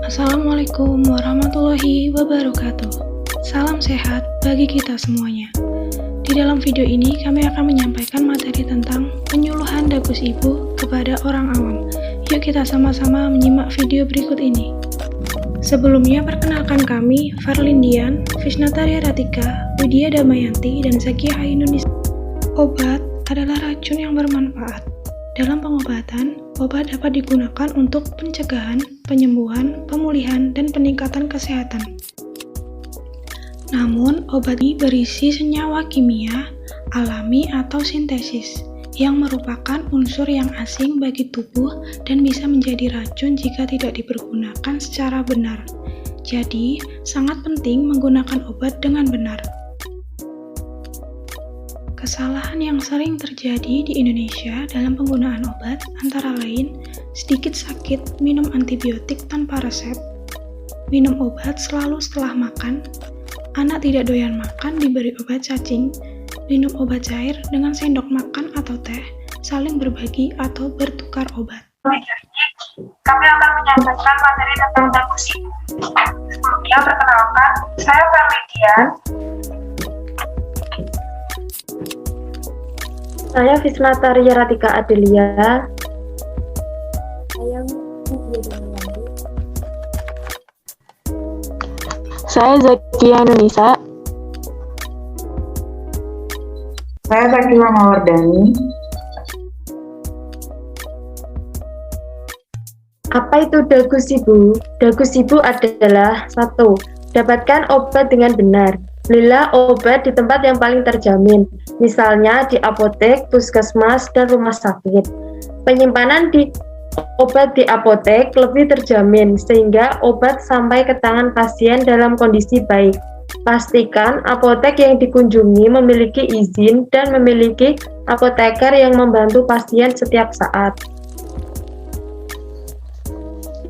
Assalamualaikum warahmatullahi wabarakatuh. Salam sehat bagi kita semuanya. Di dalam video ini kami akan menyampaikan materi tentang penyuluhan Dagus Ibu kepada orang awam. Yuk kita sama-sama menyimak video berikut ini. Sebelumnya perkenalkan kami Farlindian, Visnataria Ratika, Widya Damayanti, dan Zakia Ainun. Obat adalah racun yang bermanfaat. Dalam pengobatan, obat dapat digunakan untuk pencegahan, penyembuhan, pemulihan, dan peningkatan kesehatan. Namun, obat ini berisi senyawa kimia, alami atau sintesis, yang merupakan unsur yang asing bagi tubuh dan bisa menjadi racun jika tidak dipergunakan secara benar. Jadi, sangat penting menggunakan obat dengan benar. Kesalahan yang sering terjadi di Indonesia dalam penggunaan obat antara lain sedikit sakit, minum antibiotik tanpa resep, minum obat selalu setelah makan, anak tidak doyan makan diberi obat cacing, minum obat cair dengan sendok makan atau teh, saling berbagi atau bertukar obat. Kami akan menyampaikan materi tentang Dagus Ibu. Sebelumnya perkenalkan, saya Farlindian. Saya Visnataria Ratika Adelia. Saya Zakia Ainunisa. Saya Zakila Mawardani. Apa itu Dagus Ibu? Dagus Ibu adalah 1. Dapatkan obat dengan benar. Belilah obat di tempat yang paling terjamin, misalnya di apotek, puskesmas, dan rumah sakit. Penyimpanan obat di apotek lebih terjamin, sehingga obat sampai ke tangan pasien dalam kondisi baik. Pastikan apotek yang dikunjungi memiliki izin dan memiliki apoteker yang membantu pasien setiap saat.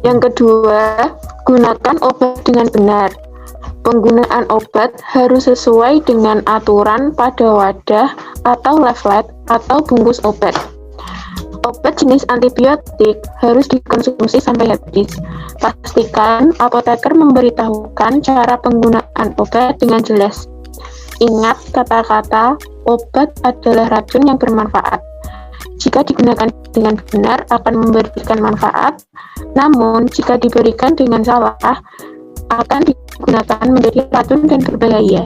Yang kedua, gunakan obat dengan benar. Penggunaan obat harus sesuai dengan aturan pada wadah atau leaflet atau bungkus obat. Obat jenis antibiotik harus dikonsumsi sampai habis. Pastikan apoteker memberitahukan cara penggunaan obat dengan jelas. Ingat kata-kata, obat adalah racun yang bermanfaat. Jika digunakan dengan benar akan memberikan manfaat, namun jika diberikan dengan salah, akan digunakan menjadi racun dan berbahaya.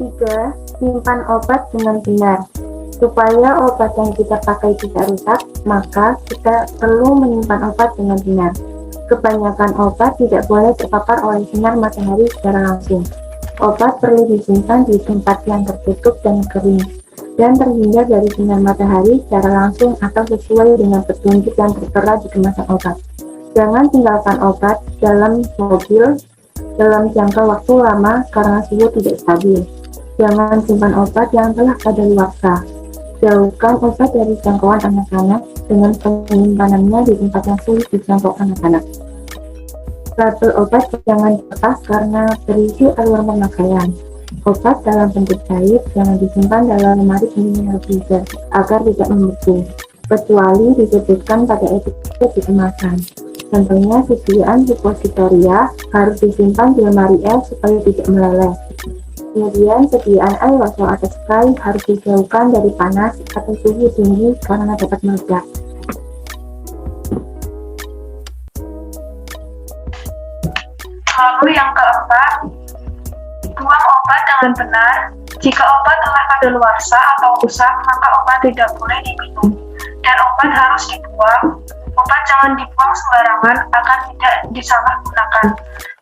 3. Simpan obat dengan benar. Supaya obat yang kita pakai tidak rusak, maka kita perlu menyimpan obat dengan benar. Kebanyakan obat tidak boleh terpapar oleh sinar matahari secara langsung. Obat perlu disimpan di tempat yang tertutup dan kering, dan terhindar dari sinar matahari secara langsung atau sesuai dengan petunjuk yang tertera di kemasan obat. Jangan tinggalkan obat dalam mobil dalam jangka waktu lama karena suhu tidak stabil. Jangan simpan obat yang telah kadaluarsa. Jauhkan obat dari jangkauan anak-anak dengan penyimpanannya di tempat yang sulit dijangkau anak-anak. Label obat jangan dilepas karena berisi aluan pemakaian. Obat dalam bentuk cair jangan disimpan dalam lemari pendingin freezer agar tidak membeku, kecuali disebutkan pada etiket di kemasan. Contohnya sediaan suppositoria harus disimpan di lemari es supaya tidak meleleh. Kemudian sediaan aerosol atau spray harus dijauhkan dari panas atau suhu tinggi karena dapat meledak. Lalu yang keempat, buang obat dengan benar. Jika obat telah kadaluarsa atau rusak, maka obat tidak boleh diminum dan obat harus dibuang. Obat jangan dibuang sembarangan agar tidak disalahgunakan.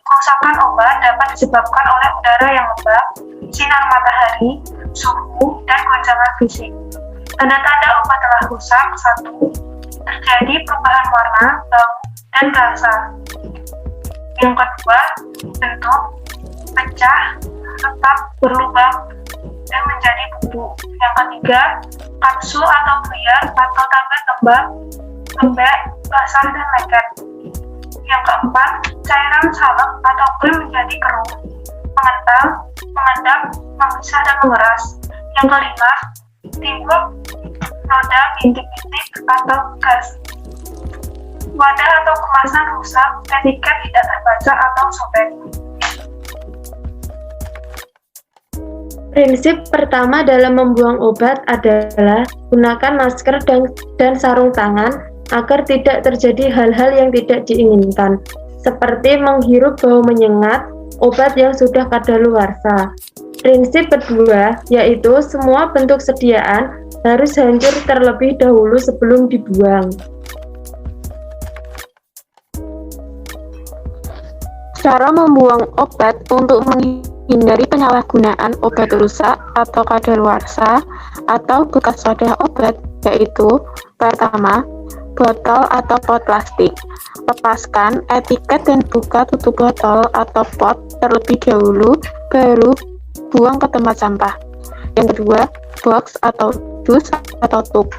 Kerusakan obat dapat disebabkan oleh udara yang lembab, sinar matahari, suhu, dan goncangan fisik. Tanda-tanda obat telah rusak: 1. Terjadi perubahan warna, bau, dan rasa. Yang kedua, bentuk, pecah, retak, berlubang, dan menjadi bubuk. Yang ketiga, kapsul atau buyar atau tablet tembak, lembek, basah, dan lengket. Yang keempat, cairan salep atau krim menjadi keruh, mengental, mengendap, membesar, dan mengeras. Yang kelima, timbul noda bintik-bintik atau gas. wadah atau kemasan rusak, etiket tidak terbaca atau sobek. Prinsip pertama dalam membuang obat adalah gunakan masker dan sarung tangan agar tidak terjadi hal-hal yang tidak diinginkan, seperti menghirup bau menyengat obat yang sudah kadaluarsa. Prinsip kedua yaitu semua bentuk sediaan harus hancur terlebih dahulu sebelum dibuang. Cara membuang obat untuk menghindari penyalahgunaan obat rusak atau kadaluarsa atau bekas wadah obat yaitu: pertama, botol atau pot plastik. Lepaskan etiket dan buka tutup botol atau pot terlebih dahulu, baru buang ke tempat sampah. Yang kedua, box atau dus atau tub.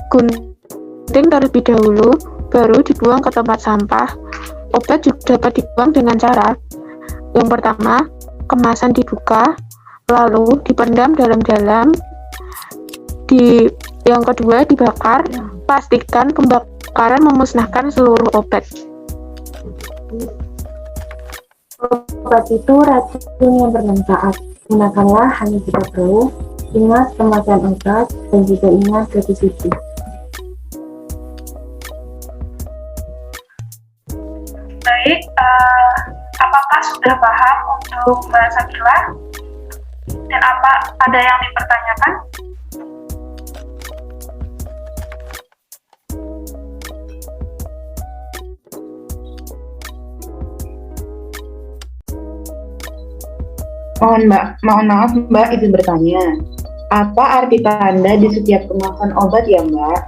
Gunting terlebih dahulu, baru dibuang ke tempat sampah. Obat juga dapat dibuang dengan cara: yang pertama, kemasan dibuka, lalu dipendam dalam-dalam. Yang kedua, dibakar. Pastikan pembakaran memusnahkan seluruh obat. Obat itu racun yang bermanfaat. Gunakanlah hanya jika perlu. Ingat kemasan obat dan juga ingat dosis ibu. Baik, apakah sudah paham untuk bahasa gila? Dan apa ada yang dipertanyakan? Mohon maaf Mbak, izin bertanya. Apa arti tanda di setiap kemasan obat ya Mbak?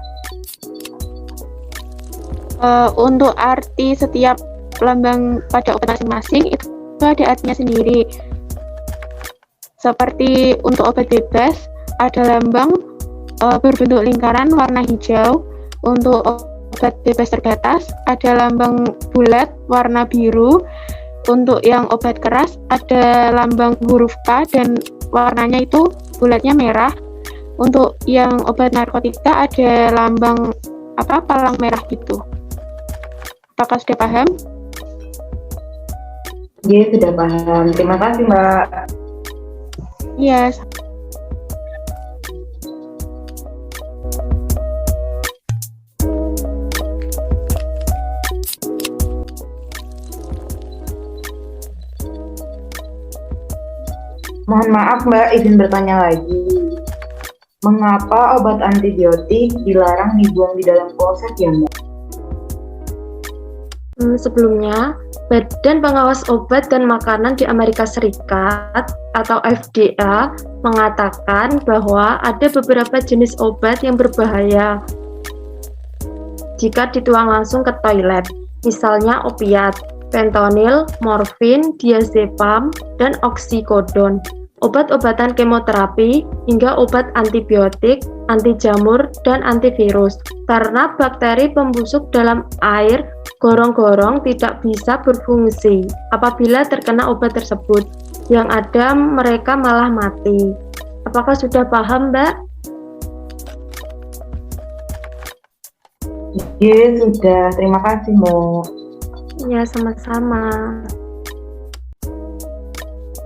Untuk arti setiap lambang pada obat masing-masing itu ada artinya sendiri. Seperti untuk obat bebas ada lambang berbentuk lingkaran warna hijau. Untuk obat bebas terbatas ada lambang bulat warna biru. Untuk yang obat keras ada lambang huruf K dan warnanya itu bulatnya merah. Untuk yang obat narkotika ada lambang palang merah gitu. Apakah sudah paham? Iya, sudah paham. Terima kasih Mbak. Iya. Mohon maaf Mbak, izin bertanya lagi. Mengapa obat antibiotik dilarang dibuang di dalam kloset ya Mbak? Sebelumnya, Badan Pengawas Obat dan Makanan di Amerika Serikat atau FDA mengatakan bahwa ada beberapa jenis obat yang berbahaya jika dituang langsung ke toilet, misalnya opiat, fentanyl, morfin, diazepam, dan oksikodon, obat-obatan kemoterapi, hingga obat antibiotik, anti jamur, dan antivirus. Karena bakteri pembusuk dalam air gorong-gorong tidak bisa berfungsi apabila terkena obat tersebut. Yang ada mereka malah mati. Apakah sudah paham, Mbak? Iya, sudah. Terima kasih, Mbak. Ya, sama-sama.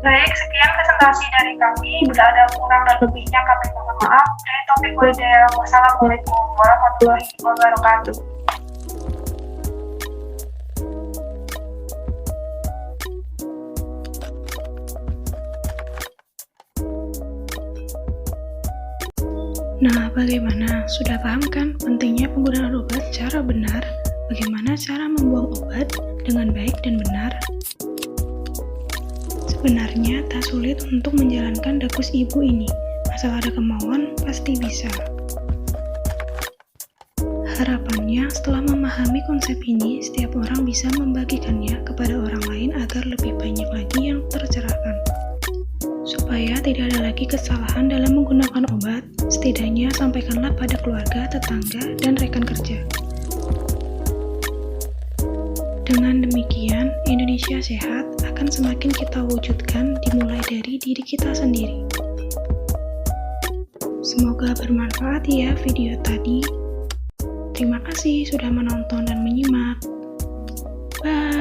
Baik, sekian presentasi dari kami. Bila ada kurang dan lebihnya kami mohon maaf. Dari topik Walhidayah. Wassalamualaikum warahmatullahi wabarakatuh. Nah, bagaimana? Sudah paham kan pentingnya penggunaan obat secara benar? Bagaimana cara membuang obat dengan baik dan benar? Sebenarnya tak sulit untuk menjalankan dakus ibu ini. Asal ada kemauan, pasti bisa. Harapannya, setelah memahami konsep ini, setiap orang bisa membagikannya kepada orang lain agar lebih banyak lagi yang tercerahkan. Supaya tidak ada lagi kesalahan dalam menggunakan obat, setidaknya sampaikanlah pada keluarga, tetangga, dan rekan kerja. Dengan demikian, Indonesia sehat akan semakin kita wujudkan dimulai dari diri kita sendiri. Semoga bermanfaat ya video tadi. Terima kasih sudah menonton dan menyimak. Bye.